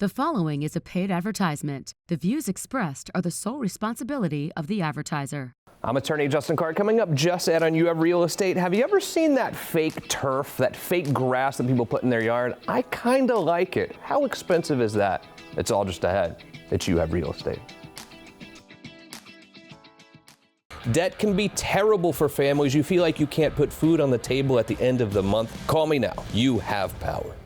The following is a paid advertisement. The views expressed are the sole responsibility of the advertiser. I'm attorney Justin Clark. Coming up just at On You Have Real Estate. Have you ever seen that fake turf, that fake grass that people put in their yard? I kind of like it. How expensive is that? It's all just ahead. It's You Have Real Estate. Debt can be terrible for families. You feel like you can't put food on the table at the end of the month. Call me now. You have power.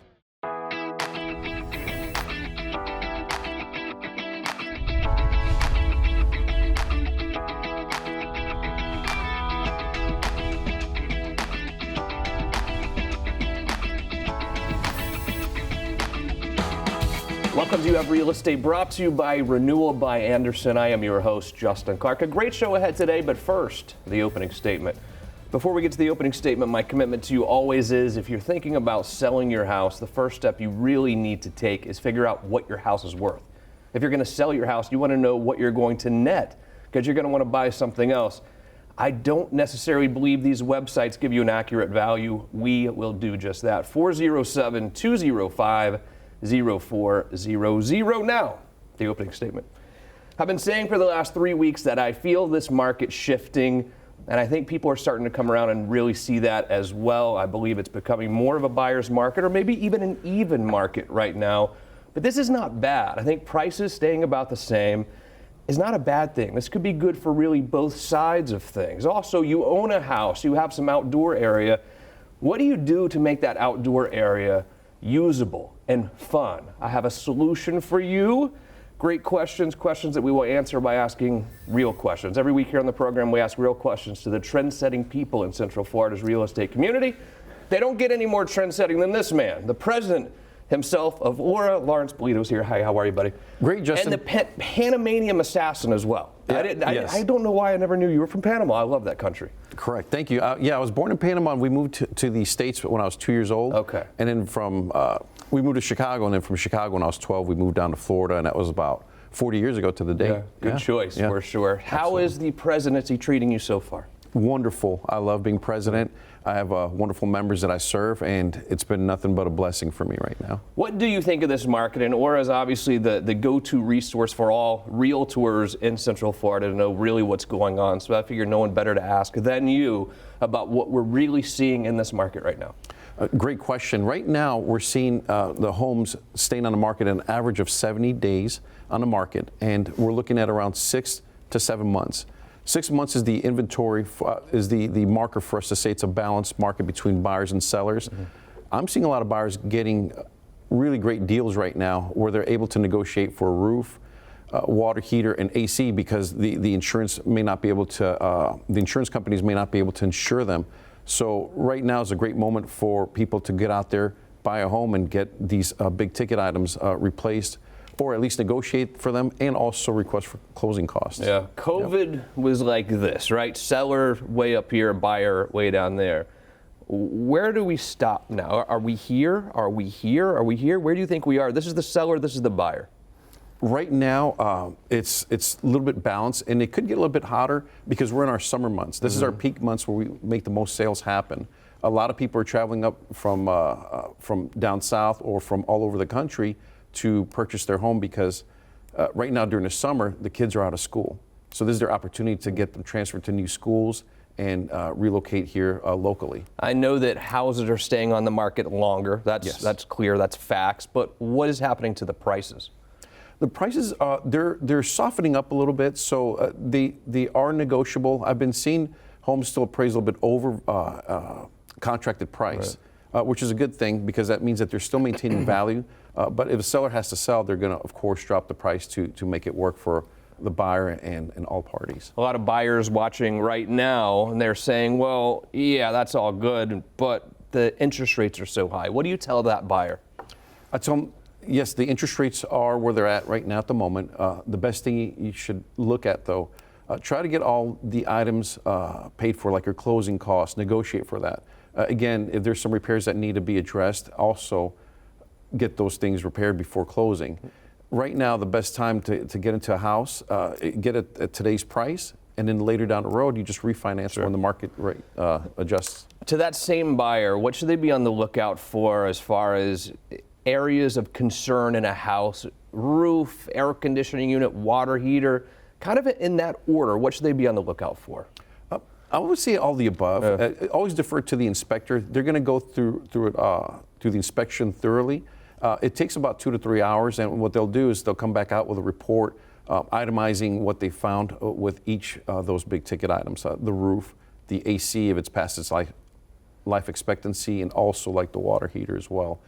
Welcome to You Have Real Estate, brought to you by Renewal by Anderson. I am your host, Justin Clark. A great show ahead today, but first, the opening statement. Before we get to the opening statement, my commitment to you always is, if you're thinking about selling your house, the first step you really need to take is figure out what your house is worth. If you're going to sell your house, you want to know what you're going to net, because you're going to want to buy something else. I don't necessarily believe these websites give you an accurate value. We will do just that. 407-205-0400. Now, the opening statement. I've been saying for the last 3 weeks that I feel this market shifting, and I think people are starting to come around and really see that as well. I believe it's becoming more of a buyer's market, or maybe even an even market right now. But this is not bad. I think prices staying about the same is not a bad thing. This could be good for really both sides of things. Also, you own a house, you have some outdoor area. What do you do to make that outdoor area usable and fun? I have a solution for you. Great questions that we will answer by asking real questions. Every week here on the program, we ask real questions to the trend-setting people in Central Florida's real estate community. They don't get any more trend-setting than this man, the president himself of ORRA. Lawrence Bellido is here. Hi, how are you, buddy? Great, Justin. And the Panamanian assassin as well. Yeah, I don't know why I never knew you were from Panama. I love that country. Correct. Thank you. I was born in Panama, and we moved to the States when I was 2 years old. Okay. And then we moved to Chicago, and then from Chicago when I was 12, we moved down to Florida, and that was about 40 years ago to the day. Yeah, good choice, for sure. How is the presidency treating you so far? Wonderful. I love being president. I have wonderful members that I serve, and it's been nothing but a blessing for me right now. What do you think of this market? And ORRA is obviously the go-to resource for all realtors in Central Florida to know really what's going on. So I figure no one better to ask than you about what we're really seeing in this market right now. Great question. Right now, we're seeing the homes staying on the market an average of 70 days on the market, and we're looking at around 6 to 7 months. 6 months is the inventory, is the marker for us to say it's a balanced market between buyers and sellers. Mm-hmm. I'm seeing a lot of buyers getting really great deals right now where they're able to negotiate for a roof, water heater, and AC because the insurance may not be able to, the insurance companies may not be able to insure them. So right now is a great moment for people to get out there, buy a home, and get these big ticket items replaced, or at least negotiate for them, and also request for closing costs. Yeah, COVID was like this, right? Seller way up here, buyer way down there. Where do we stop now? Are we here? Are we here? Are we here? Where do you think we are? This is the seller, this is the buyer. Right now, it's a little bit balanced, and it could get a little bit hotter because we're in our summer months. This is our peak months where we make the most sales happen. A lot of people are traveling up from down south or from all over the country to purchase their home because right now during the summer, the kids are out of school. So this is their opportunity to get them transferred to new schools and relocate here locally. I know that houses are staying on the market longer. That's clear, that's facts. But what is happening to the prices? The prices, they're softening up a little bit, so they are negotiable. I've been seeing homes still appraised a little bit over contracted price, right, which is a good thing because that means that they're still maintaining value. But if a seller has to sell, they're going to, of course, drop the price to make it work for the buyer and all parties. A lot of buyers watching right now, and they're saying, well, yeah, that's all good, but the interest rates are so high. What do you tell that buyer? I tell them, yes, the interest rates are where they're at right now at the moment. The best thing you should look at, though, try to get all the items paid for, like your closing costs, negotiate for that. Again, if there's some repairs that need to be addressed, also get those things repaired before closing. Right now, the best time to get into a house, get it at today's price, and then later down the road, you just refinance when the market rate adjusts. To that same buyer, what should they be on the lookout for as far as areas of concern in a house? Roof, air conditioning unit, water heater, kind of in that order. What should they be on the lookout for? I would say all the above. Always defer to the inspector. They're going to go through the inspection thoroughly. It takes about 2 to 3 hours, and what they'll do is they'll come back out with a report itemizing what they found with each of those big ticket items: the roof, the AC if it's past its life expectancy, and also like the water heater as well.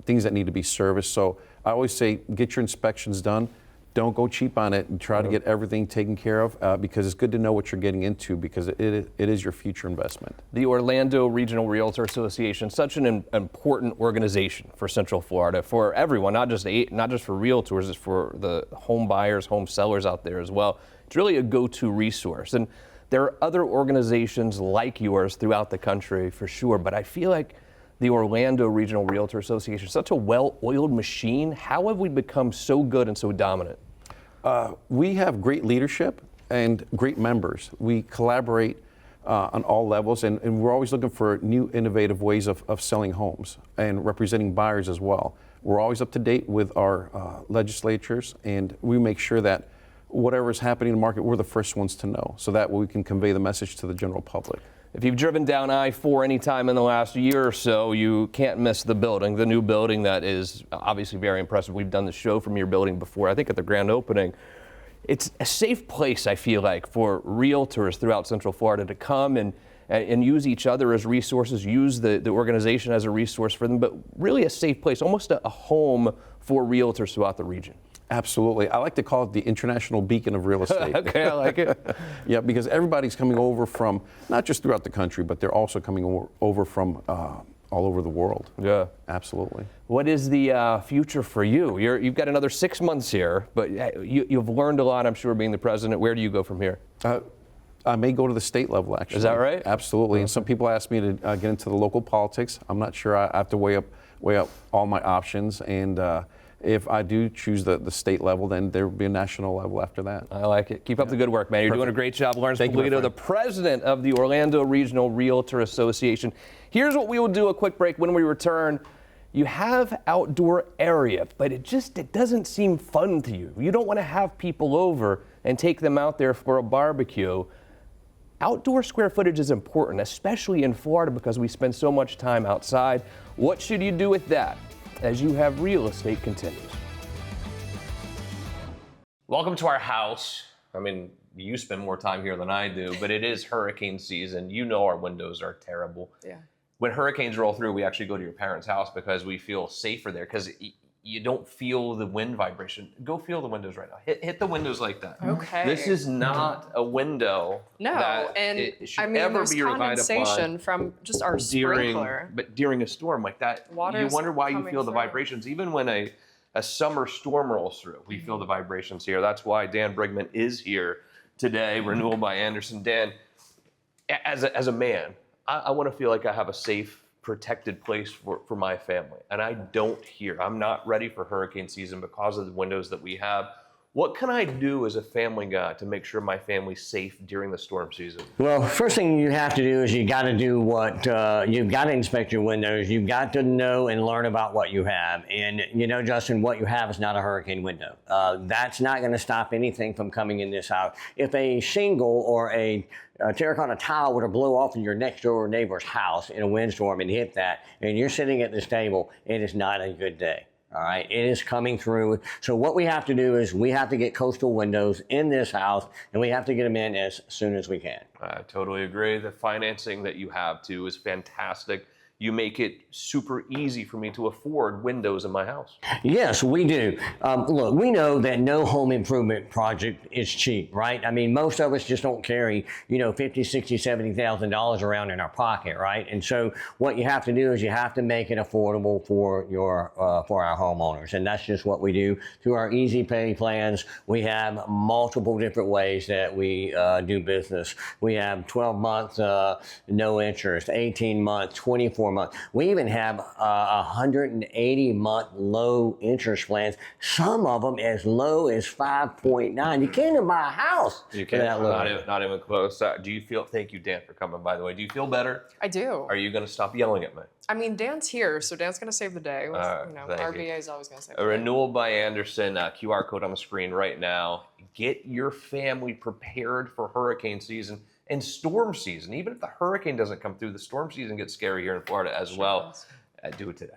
Things that need to be serviced. So I always say get your inspections done. Don't go cheap on it and try to get everything taken care of because it's good to know what you're getting into because it is your future investment. The Orlando Regional Realtors Association, such an important organization for Central Florida, for everyone, not just for realtors, it's for the home buyers, home sellers out there as well. It's really a go-to resource. And there are other organizations like yours throughout the country for sure, but I feel like the Orlando Regional Realtor Association is such a well-oiled machine. How have we become so good and so dominant? We have great leadership and great members. We collaborate on all levels, and we're always looking for new innovative ways of selling homes and representing buyers as well. We're always up to date with our legislatures, and we make sure that whatever is happening in the market, we're the first ones to know, so that we can convey the message to the general public. If you've driven down I-4 any time in the last year or so, you can't miss the building, the new building that is obviously very impressive. We've done the show from your building before, I think at the grand opening. It's a safe place, I feel like, for realtors throughout Central Florida to come and use each other as resources, use the organization as a resource for them, but really a safe place, almost a home for realtors throughout the region. Absolutely. I like to call it the international beacon of real estate. Okay, I like it. Yeah, because everybody's coming over from, not just throughout the country, but they're also coming over from all over the world. Yeah. Absolutely. What is the future for you? You've got another 6 months here, but you've learned a lot, I'm sure, being the president. Where do you go from here? I may go to the state level, actually. Is that right? Absolutely. And some people ask me to get into the local politics. I'm not sure. I have to weigh up all my options, and if I do choose the state level, then there will be a national level after that. I like it. Keep up the good work, man. You're Perfect. doing a great job. Lawrence Thank you, Bellido, the president of the Orlando Regional Realtor Association. Here's what we will do, a quick break. When we return, you have outdoor area, but it doesn't seem fun to you. You don't want to have people over and take them out there for a barbecue. Outdoor square footage is important, especially in Florida because we spend so much time outside. What should you do with that as You Have Real Estate continues? Welcome to our house. I mean, you spend more time here than I do, but it is hurricane season. You know our windows are terrible. Yeah. When hurricanes roll through, we actually go to your parents' house because we feel safer there because you don't feel the wind vibration. Go feel the windows right now. Hit the windows like that. Okay. This is not a window. No, that and it should I mean, ever there's be relied condensation upon from just our sprinkler. But during a storm like that, you Water's wonder why you coming feel the through. vibrations. Even when a summer storm rolls through, we feel the vibrations here. That's why Dan Brigman is here today, Renewal by Anderson. Dan, as a man, I want to feel like I have a safe, protected place for my family. And I don't here. I'm not ready for hurricane season because of the windows that we have. What can I do as a family guy to make sure my family's safe during the storm season? Well, first thing you have to do is you got to do what, you've got to inspect your windows. You've got to know and learn about what you have. And you know, Justin, what you have is not a hurricane window. That's not going to stop anything from coming in this house. If a shingle or a terracotta tile were to blow off in your next door neighbor's house in a windstorm and hit that, and you're sitting at this table, it is not a good day. All right, it is coming through. So what we have to do is we have to get coastal windows in this house, and we have to get them in as soon as we can. I totally agree. The financing that you have too is fantastic. You make it super easy for me to afford windows in my house. Yes, we do. Look, we know that no home improvement project is cheap, right? I mean, most of us just don't carry, $50,000, $60,000, $70,000 around in our pocket, right? And so what you have to do is you have to make it affordable for for our homeowners, and that's just what we do through our easy pay plans. We have multiple different ways that we do business. We have 12 months no interest, 18 months, 24 months. We even have 180-month low interest plans. Some of them as low as 5.9. You can't even buy a house. You for that low. not even close. Do you feel? Thank you, Dan, for coming. By the way, do you feel better? I do. Are you going to stop yelling at me? I mean, Dan's here, so Dan's going to save the day. With, RVA is always going to save the A day. renewal by Anderson, QR code on the screen right now. Get your family prepared for hurricane season and storm season. Even if the hurricane doesn't come through, the storm season gets scary here in Florida as well. Do it today.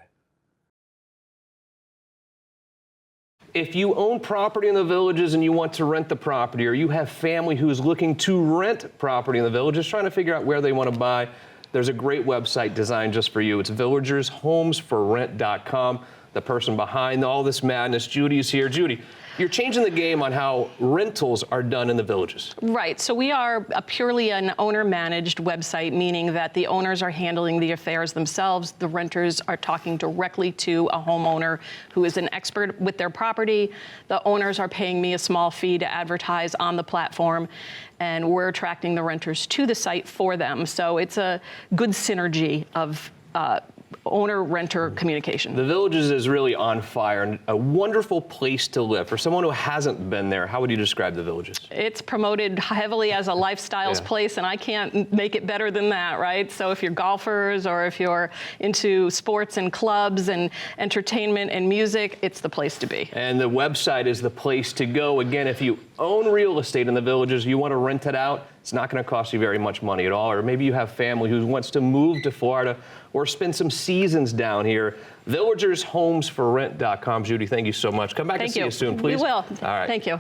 If you own property in the Villages and you want to rent the property, or you have family who's looking to rent property in the Villages, trying to figure out where they want to buy, there's a great website designed just for you. It's villagershomesforrent.com. The person behind all this madness, Judy, is here. Judy, you're changing the game on how rentals are done in the Villages. Right. So we are purely an owner-managed website, meaning that the owners are handling the affairs themselves. The renters are talking directly to a homeowner who is an expert with their property. The owners are paying me a small fee to advertise on the platform, and we're attracting the renters to the site for them. So it's a good synergy of owner-renter communication. The Villages is really on fire and a wonderful place to live. For someone who hasn't been there, how would you describe the Villages? It's promoted heavily as a lifestyles place, and I can't make it better than that, right? So if you're golfers or if you're into sports and clubs and entertainment and music, it's the place to be. And the website is the place to go. Again, if you own real estate in the Villages, you want to rent it out, it's not going to cost you very much money at all. Or maybe you have family who wants to move to Florida or spend some seasons down here. Villagershomesforrent.com. Judy, thank you so much. Come back and see us soon, please. We will. All right. Thank you.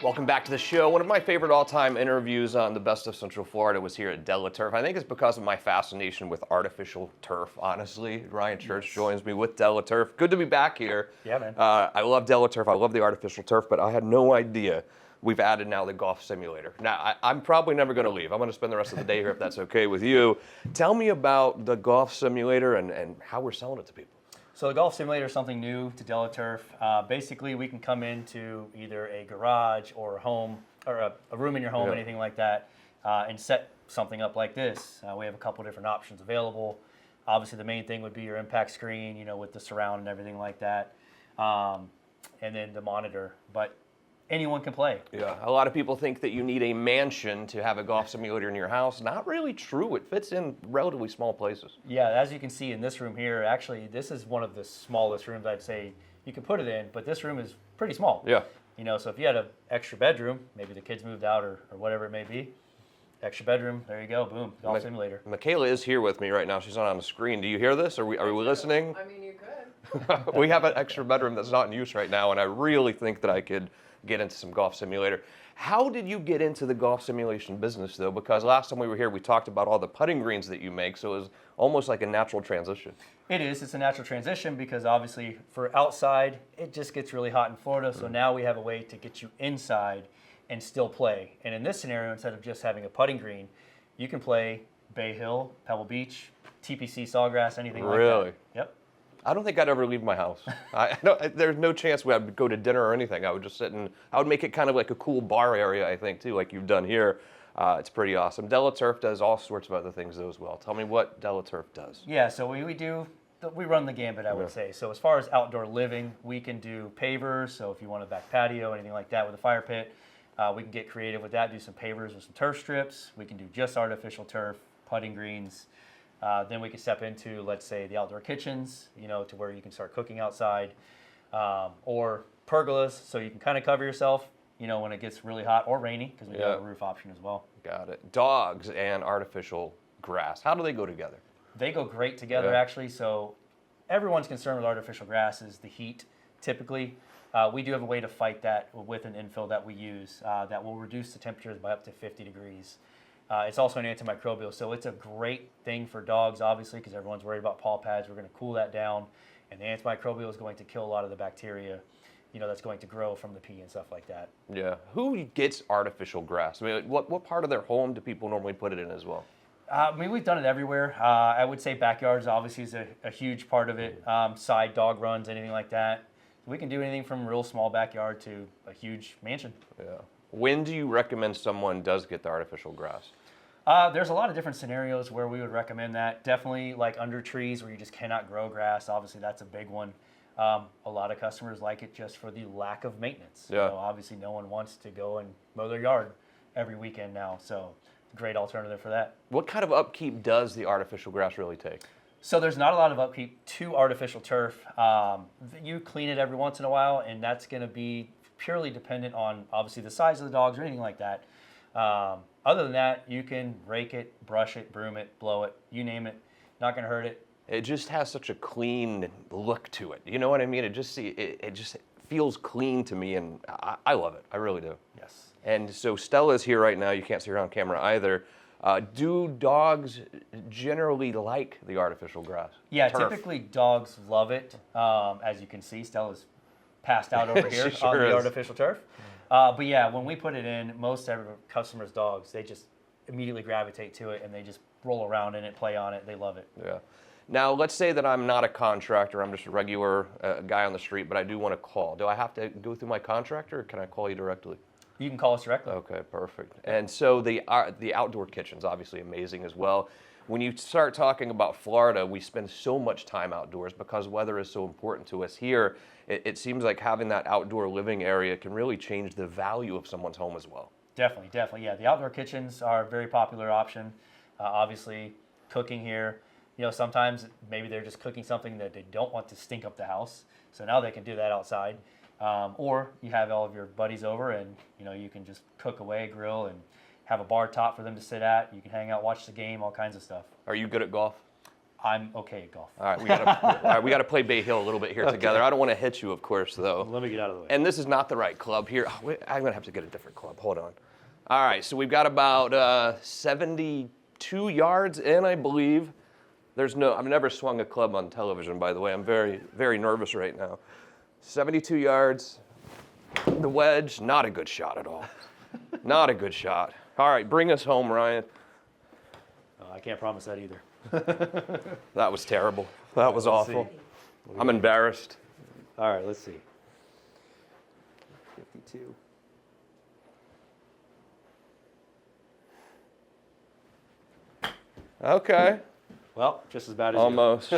Welcome back to the show. One of my favorite all-time interviews on the Best of Central Florida was here at DelaTurf. I think it's because of my fascination with artificial turf, honestly. Ryan Church joins me with DelaTurf. Good to be back here. Yeah, man. I love DelaTurf. I love the artificial turf, but I had no idea we've added now the golf simulator. Now, I'm probably never going to leave. I'm going to spend the rest of the day here if that's okay with you. Tell me about the golf simulator and how we're selling it to people. So the golf simulator is something new to DelaTurf. Basically, we can come into either a garage or a home or a room in your home, anything like that, and set something up like this. We have a couple different options available. Obviously, the main thing would be your impact screen, you know, with the surround and everything like that, and then the monitor. But anyone can play. Yeah, a lot of people think that you need a mansion to have a golf simulator in your house. Not really true. It fits in relatively small places. Yeah, as you can see in this room here, actually, this is one of the smallest rooms I'd say you could put it in, but this room is pretty small. Yeah. You know, so if you had an extra bedroom, maybe the kids moved out or whatever it may be, extra bedroom, there you go, boom, golf simulator. Michaela is here with me right now. She's not on the screen. Do you hear this? Are we listening? I mean, you could. We have an extra bedroom that's not in use right now, and I really think that I could get into some golf simulator. How did you get into the golf simulation business, though? Because last time we were here, we talked about all the putting greens that you make, so it was almost like a natural transition. It is. It's a natural transition because obviously for outside, it just gets really hot in Florida. So now we have a way to get you inside and still play. And in this scenario, instead of just having a putting green, you can play Bay Hill, Pebble Beach, TPC, Sawgrass, anything like that. Really? Yep. I don't think I'd ever leave my house. There's no chance we would go to dinner or anything. I would just sit and I would make it kind of like a cool bar area, I think, too, like you've done here. It's pretty awesome. DelaTurf does all sorts of other things, though, as well. Tell me what DelaTurf does. Yeah, so we run the gambit, I would say. So as far as outdoor living, we can do pavers. So if you want a back patio, anything like that with a fire pit, we can get creative with that, do some pavers with some turf strips. We can do just artificial turf, putting greens. Then we can step into, let's say, the outdoor kitchens, you know, to where you can start cooking outside, or pergolas, so you can kind of cover yourself, you know, when it gets really hot or rainy, because we have a roof option as well. Got it. Dogs and artificial grass. How do they go together? They go great together, actually. So everyone's concerned with artificial grass is the heat, typically. We do have a way to fight that with an infill that we use that will reduce the temperatures by up to 50 degrees. It's also an antimicrobial, so it's a great thing for dogs, obviously, because everyone's worried about paw pads. We're going to cool that down, and the antimicrobial is going to kill a lot of the bacteria, you know, that's going to grow from the pee and stuff like that. Yeah. Who gets artificial grass? I mean, what part of their home do people normally put it in as well? I mean, we've done it everywhere. I would say backyards obviously is a huge part of it. Side dog runs, anything like that. We can do anything from a real small backyard to a huge mansion. Yeah. When do you recommend someone does get the artificial grass? There's a lot of different scenarios where we would recommend that. Definitely like under trees where you just cannot grow grass. Obviously, that's a big one. A lot of customers like it just for the lack of maintenance. Yeah. You know, obviously, no one wants to go and mow their yard every weekend now. So great alternative for that. What kind of upkeep does the artificial grass really take? So there's not a lot of upkeep to artificial turf. You clean it every once in a while, and that's going to be purely dependent on obviously the size of the dogs or anything like that. Other than that, you can rake it, brush it, broom it, blow it, you name it. Not going to hurt it. It just has such a clean look to it. You know what I mean? It just feels clean to me, and I love it. I really do. Yes. And so Stella's here right now. You can't see her on camera either. Do dogs generally like the artificial grass? Yeah, turf? typically dogs love it. As you can see, Stella's passed out over here She sure on the is. artificial turf. But yeah, when we put it in, most every customers' dogs, they just immediately gravitate to it and they just roll around in it, play on it. They love it. Yeah. Now, let's say that I'm not a contractor. I'm just a regular guy on the street, but I do want to call. Do I have to go through my contractor, or can I call you directly? You can call us directly. Okay, perfect. And so the outdoor kitchen's obviously amazing as well. When you start talking about Florida, we spend so much time outdoors because weather is so important to us here. It seems like having that outdoor living area can really change the value of someone's home as well. Definitely, definitely. Yeah, the outdoor kitchens are a very popular option. Obviously, cooking here. You know, sometimes maybe they're just cooking something that they don't want to stink up the house. So now they can do that outside. Or you have all of your buddies over and, you know, you can just cook away, grill, and have a bar top for them to sit at. You can hang out, watch the game, all kinds of stuff. Are you good at golf? I'm okay at golf. All right, we got to play Bay Hill a little bit here together. I don't want to hit you, of course, though. Let me get out of the way. And this is not the right club here. Oh, wait, I'm going to have to get a different club. Hold on. All right, so we've got about 72 yards in, I believe. I've never swung a club on television, by the way. I'm very, very nervous right now. 72 yards. The wedge, not a good shot at all. Not a good shot. All right, bring us home, Ryan. I can't promise that either. That was terrible. That was awful. I'm embarrassed. All right, let's see. 52. Okay. Well, just as bad as Almost.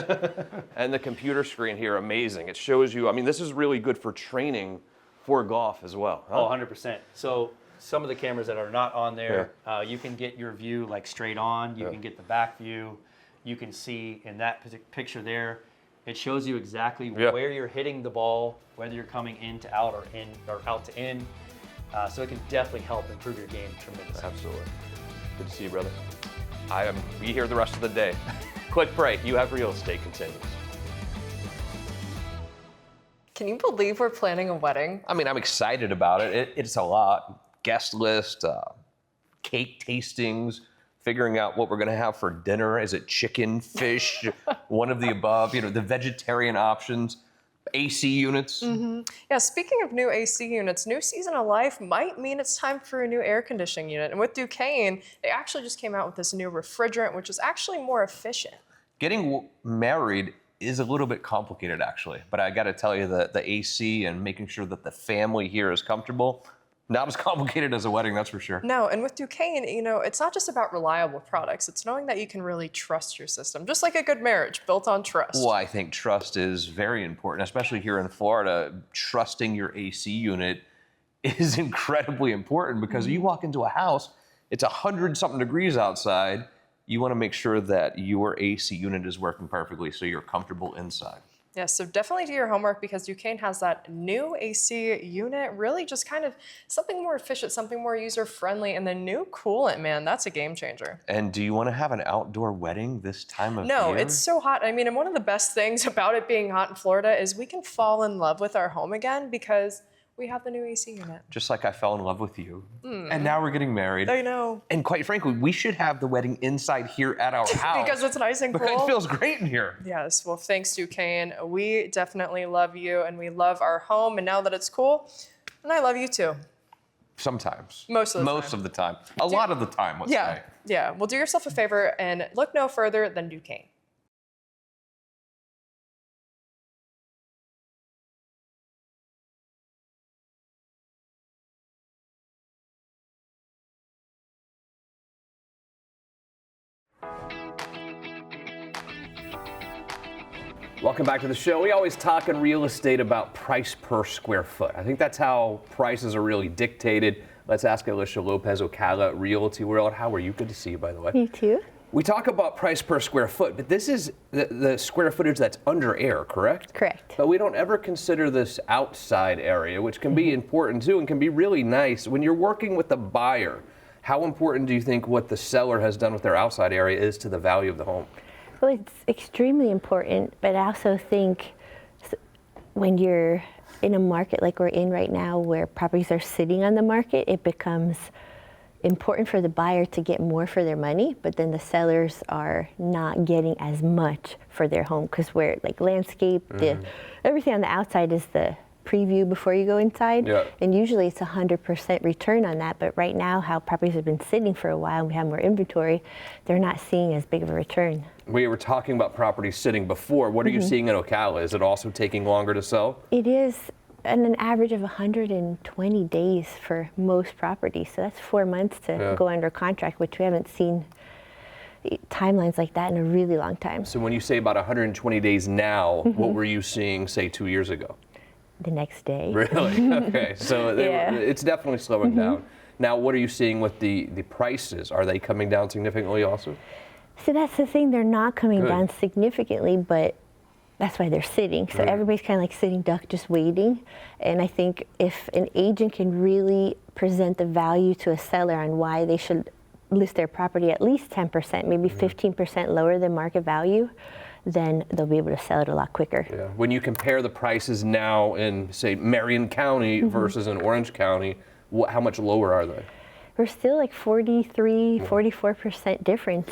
And the computer screen here, amazing. It shows you, I mean, this is really good for training for golf as well. Huh? Oh, 100%. So some of the cameras that are not on there, you can get your view like straight on. You can get the back view. You can see in that picture there, it shows you exactly where you're hitting the ball, whether you're coming in to out or in or out to in. So it can definitely help improve your game tremendously. Absolutely. Good to see you, brother. I am be here the rest of the day. Quick break. You have real estate continues. Can you believe we're planning a wedding? I mean, I'm excited about it. It's a lot. Guest list, cake tastings, figuring out what we're going to have for dinner. Is it chicken, fish, one of the above? You know, the vegetarian options, AC units. Mm-hmm. Yeah, speaking of new AC units, new season of life might mean it's time for a new air conditioning unit. And with Duquesne, they actually just came out with this new refrigerant, which is actually more efficient. Getting married is a little bit complicated, actually. But I got to tell you that the AC and making sure that the family here is comfortable, not as complicated as a wedding, that's for sure. No, and with Duquesne, you know, it's not just about reliable products. It's knowing that you can really trust your system, just like a good marriage built on trust. Well, I think trust is very important, especially here in Florida. Trusting your AC unit is incredibly important because you walk into a house, it's 100-something degrees outside. You want to make sure that your AC unit is working perfectly so you're comfortable inside. Yeah, so definitely do your homework because Duquesne has that new AC unit, really just kind of something more efficient, something more user-friendly, and the new coolant, man, that's a game changer. And do you want to have an outdoor wedding this time of year? No, it's so hot. I mean, and one of the best things about it being hot in Florida is we can fall in love with our home again because we have the new AC unit. Just like I fell in love with you. And now we're getting married. I know. And quite frankly, we should have the wedding inside here at our house. Because it's nice and cool. Because it feels great in here. Yes, well, thanks, Duquesne. We definitely love you, and we love our home, and now that it's cool, and I love you too. Sometimes. Most of the time. Most of the time. A lot of the time, let's say. Yeah, well, do yourself a favor and look no further than Duquesne. Welcome back to the show. We always talk in real estate about price per square foot. I think that's how prices are really dictated. Let's ask Elisha Lopez, Ocala Realty World. How are you? Good to see you, by the way. You too. We talk about price per square foot, but this is the square footage that's under air, correct? Correct. But we don't ever consider this outside area, which can be important too and can be really nice. When you're working with the buyer, how important do you think what the seller has done with their outside area is to the value of the home? Well, it's extremely important, but I also think when you're in a market like we're in right now where properties are sitting on the market, it becomes important for the buyer to get more for their money, but then the sellers are not getting as much for their home because we're like landscape, everything on the outside is the preview before you go inside, and usually it's 100% return on that, but right now how properties have been sitting for a while and we have more inventory, they're not seeing as big of a return. We were talking about properties sitting before. What are you seeing in Ocala? Is it also taking longer to sell? It is an average of 120 days for most properties, so that's 4 months to go under contract, which we haven't seen timelines like that in a really long time. So when you say about 120 days now, what were you seeing, say, 2 years ago? The next day. Really? Okay. So it's definitely slowing down. Now, what are you seeing with the prices? Are they coming down significantly also? So that's the thing. They're not coming down significantly, but that's why they're sitting. So everybody's kind of like sitting duck, just waiting. And I think if an agent can really present the value to a seller on why they should list their property at least 10%, maybe 15% lower than market value, then they'll be able to sell it a lot quicker. Yeah. When you compare the prices now in, say, Marion County versus in Orange County, how much lower are they? We're still like 43, 44% difference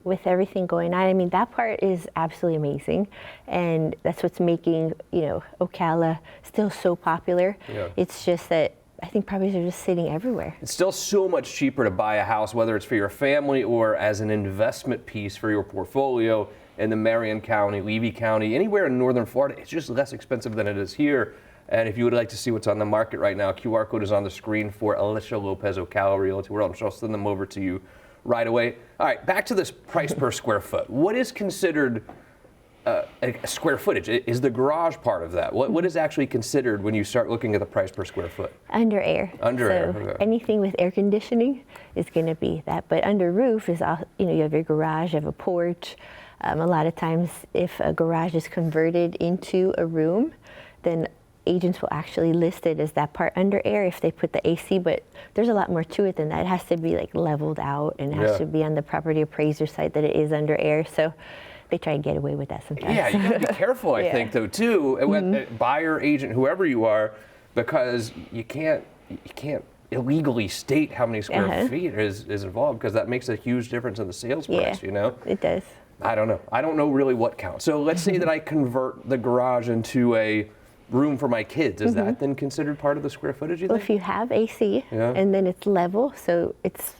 with everything going on. I mean, that part is absolutely amazing. And that's what's making, Ocala still so popular. It's just that I think properties are just sitting everywhere. It's still so much cheaper to buy a house, whether it's for your family or as an investment piece for your portfolio in the Marion County, Levy County, anywhere in northern Florida. It's just less expensive than it is here. And if you would like to see what's on the market right now, QR code is on the screen for Elisha Lopez, Ocala Realty World. I'm sure I'll send them over to you right away. All right, back to this price per square foot. What is considered a square footage? Is the garage part of that? What is actually considered when you start looking at the price per square foot? Under air. Under air. Okay. Anything with air conditioning is going to be that. But under roof is, you have your garage, you have a porch. A lot of times if a garage is converted into a room, then agents will actually list it as that part under air if they put the AC, but there's a lot more to it than that. It has to be like leveled out and it has to be on the property appraiser site that it is under air. So they try to get away with that sometimes. Yeah, you gotta be careful, I think, though, too, buyer, agent, whoever you are, because you can't illegally state how many square feet is involved, because that makes a huge difference in the sales price, It does. I don't know. I don't know really what counts. So let's say that I convert the garage into a room for my kids. Is that then considered part of the square footage, you think? Well, if you have AC and then it's level, so it's,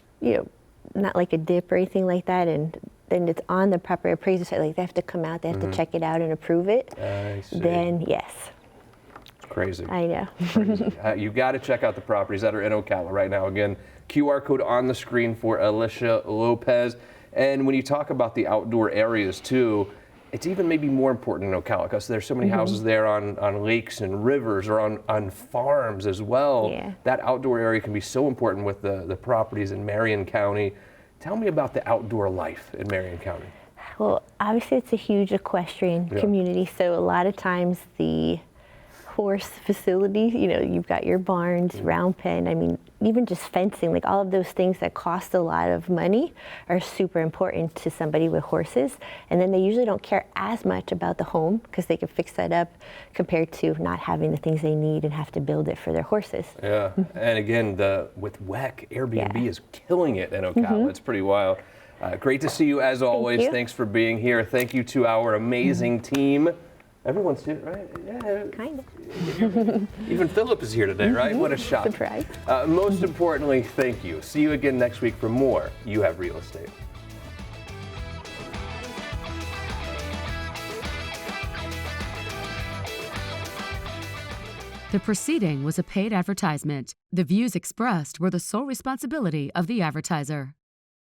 not like a dip or anything like that, and then it's on the proper appraiser site, like they have to come out, they have to check it out and approve it, I see. then yes. It's crazy. I know. Crazy. You've got to check out the properties that are in Ocala right now. Again, QR code on the screen for Elisha Lopez. And when you talk about the outdoor areas too, it's even maybe more important in Ocala because there's so many houses there on lakes and rivers or on farms as well. Yeah. That outdoor area can be so important with the properties in Marion County. Tell me about the outdoor life in Marion County. Well, obviously it's a huge equestrian community, so a lot of times the horse facilities, you've got your barns, round pen, I mean, even just fencing, like all of those things that cost a lot of money are super important to somebody with horses. And then they usually don't care as much about the home because they can fix that up compared to not having the things they need and have to build it for their horses. Yeah, and again, with WEC, Airbnb is killing it in Ocala. It's pretty wild. Great to see you as always. Thank you. Thanks for being here. Thank you to our amazing team. Everyone's here, right? Yeah. Kind of. Even Philip is here today, right? What a shock. Surprise. Most importantly, thank you. See you again next week for more You Have Real Estate. The proceeding was a paid advertisement. The views expressed were the sole responsibility of the advertiser.